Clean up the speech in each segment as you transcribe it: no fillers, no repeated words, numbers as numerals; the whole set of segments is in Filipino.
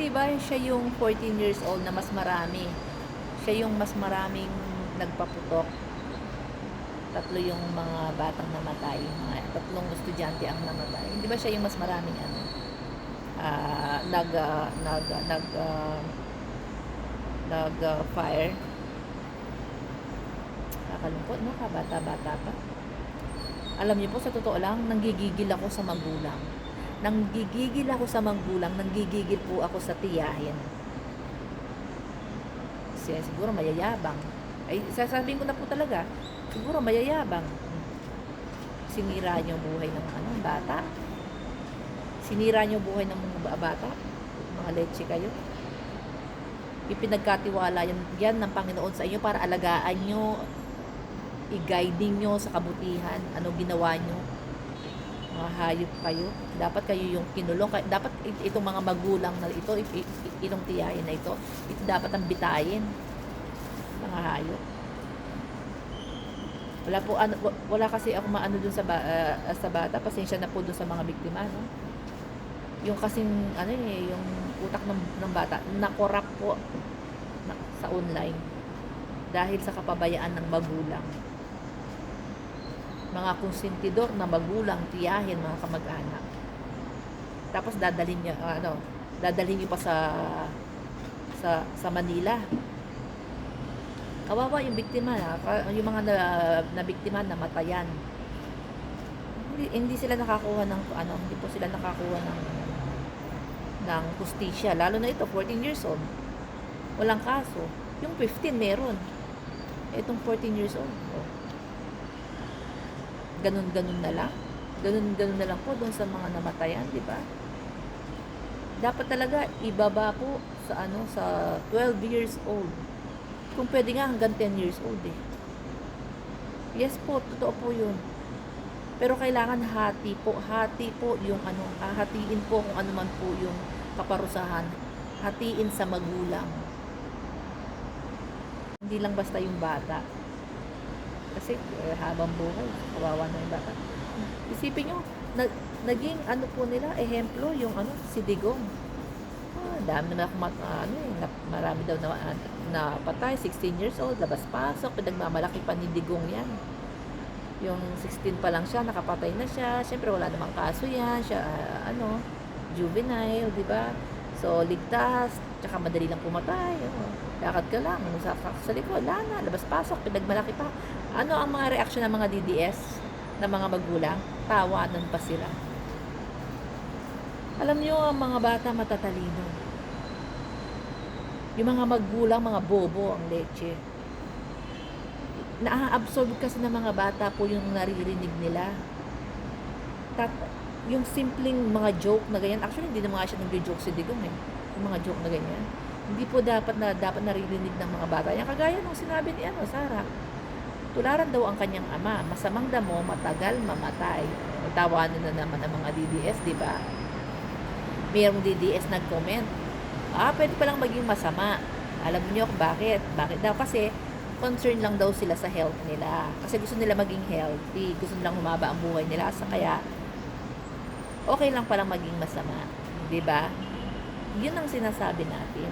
di ba siya yung 14 years old na mas marami. Siya yung mas maraming nagpaputok. Tatlo yung mga batang namatay. Mga tatlong estudyante ang namatay. Hindi ba siya yung mas maraming ano? ah nag ah, nag ah, nag ah, nag fire. Nakakalungkot, no? Kabata-bata pa. Alam niyo po, sa totoo lang, nanggigigil ako sa magulang. Nanggigigil ako sa magulang, nanggigigil po ako sa tiyahin. Kasi siguro mayayabang. Ay, sasabihin ko na po talaga, siguro mayayabang. Sinira niyo buhay ng ano, bata. Sinira niyo buhay ng mga bata. Mga leche kayo. Ipinagkatiwala yan ng Panginoon sa inyo para alagaan nyo, i-guide nyo sa kabutihan. Ano ginawa nyo? Mga hayop kayo. Dapat kayo yung kinulong. Dapat itong mga magulang na ito, itong tiyahin na ito dapat ang bitayin. Mga hayop. Wala po ano, wala kasi ako maano dun sa bata. Pasensya na po dun sa mga biktima, no? Yung kasing ano yung utak ng bata nakorap po sa online dahil sa kapabayaan ng magulang. Mga konsentidor na magulang, tiyahin, mga kamag-anak. Tapos dadalhin niyo pa sa Manila. Kawawa yung biktima, yung mga na biktima na matayan. Hindi sila nakakuha ng hindi po sila nakakuha ng hustisya, lalo na ito 14 years old. Walang kaso. Yung 15 meron. Itong 14 years old. Oh. Ganun-ganun na lang. Ganun-ganun na lang po doon sa mga namatayan, di ba? Dapat talaga ibaba po sa 12 years old. Kung pwede nga hanggang 10 years old eh. Yes po, totoo po 'yun. Pero kailangan hati po yung hahatiin po kung ano man po yung kaparusahan. Hatiin sa magulang. Hindi lang basta yung bata. Kasi habang buhay, kawawa na yung bata. Isipin nyo, naging po nila, ehemplo, yung si Digong. Dami na marami daw na patay, 16 years old, labas-pasok, pinagmamalaki pa ni Digong yan. Yung 16 pa lang siya, nakapatay na siya. Siyempre wala namang kaso yan. Siya, juvenile, di ba? So, ligtas, tsaka madali lang pumatay. Lakad ka lang, sa likod, wala na, labas-pasok, pinagmalaki pa. Ano ang mga reaksyon ng mga DDS, ng mga magulang? Tawanan pa sila. Alam nyo, ang mga bata matatalino. Yung mga magulang, mga bobo ang leche. Na-absorb kasi ng mga bata po yung naririnig nila. Yung simpleng mga joke na ganyan, actually hindi na mga siya nag-joke si Digong eh. Yung mga joke na ganyan. Hindi po dapat naririnig ng mga bata. Yung kagaya nung sinabi ni Sarah. Tularan daw ang kanyang ama, masamang damo, matagal mamatay. Tawanan na naman ang mga DDS, di ba? Mayroong DDS nag-comment. Pwede palang maging masama. Alam niyo kung bakit? Bakit daw? Kasi concern lang daw sila sa health nila. Kasi gusto nila maging healthy. Gusto nilang humaba ang buhay nila. Kaya, okay lang palang maging masama. Diba? Yun ang sinasabi natin.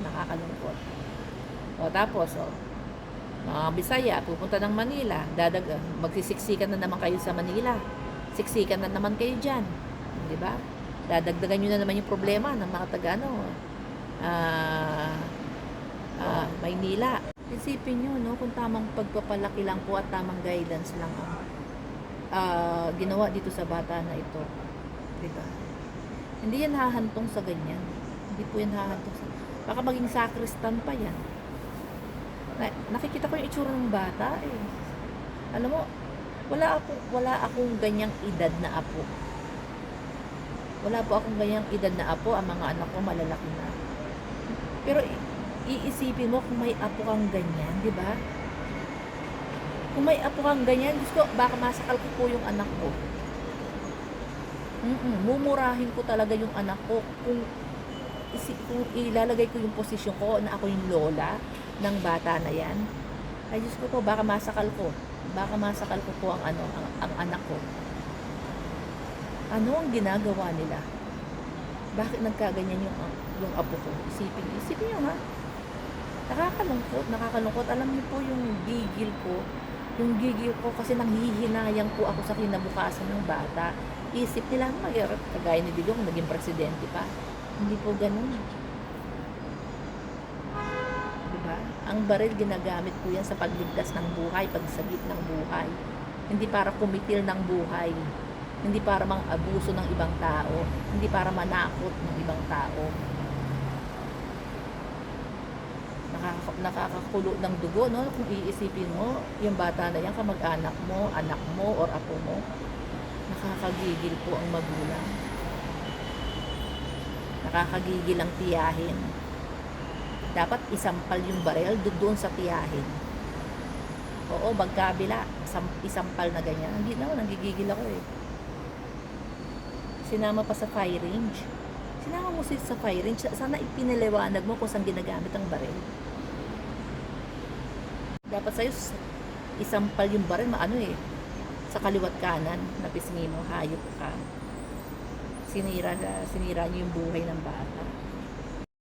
Nakakalungkot. Tapos, mga Bisaya, pupunta ng Manila. Magsisiksikan na naman kayo sa Manila. Siksikan na naman kayo dyan. Diba? Dadagdagan nyo na naman yung problema ng mga taga Maynila. Isipin nyo, no, kung tamang pagpapalaki lang po at tamang guidance lang ang ginawa dito sa bata na ito. Diba? Hindi yan hahantong sa ganyan. Hindi po yan hahantong sa... Baka maging sakristan pa yan. Nakikita ko yung itsura ng bata eh. Alam mo, wala akong ganyang edad na apo. Wala po akong ganyang edad na apo. Ang mga anak ko malalaki na. Pero iisipin mo kung may apo kang ganyan, di ba? Kung may apo kang ganyan, gusto ko, baka masakal ko po yung anak ko. Mumurahin ko talaga yung anak ko kung ilalagay ko yung posisyon ko na ako yung lola ng bata na yan. Ay Diyos ko po, baka masakal ko. Baka masakal ko po ang anak ko. Ano ang ginagawa nila? Bakit nagkaganyan yung apo ko? Isipin nyo ha. Nakakalungkot. Alam niyo po yung gigil ko kasi nanghihinayang po ako sa kinabukasan ng bata. Isip nila, kagaya ni Digong, naging presidente pa. Hindi po ganun. Diba? Ang baril ginagamit po yan sa pagligtas ng buhay, pagsagip ng buhay. Hindi para kumitil ng buhay. Hindi para mang-abuso ng ibang tao. Hindi para manakot ng ibang tao. Nakakakulo ng dugo, no? Kung iisipin mo, yung bata na yan, kamag-anak mo, anak mo, or apo mo, nakakagigil po ang magulang. Nakakagigil ang tiyahin. Dapat isampal yung barel doon sa tiyahin. Oo, magkabila, isampal na ganyan. Hindi na, nanggigigil ako eh. Sinama pa sa fire range. Sinama mo sa fire range, sana ipinaliwanag mo kung saan ginagamit ang baril. Dapat sa'yo isampal yung baril, sa kaliwat kanan, napisngi mo, hayop ka. Sinira niyo yung buhay ng bata.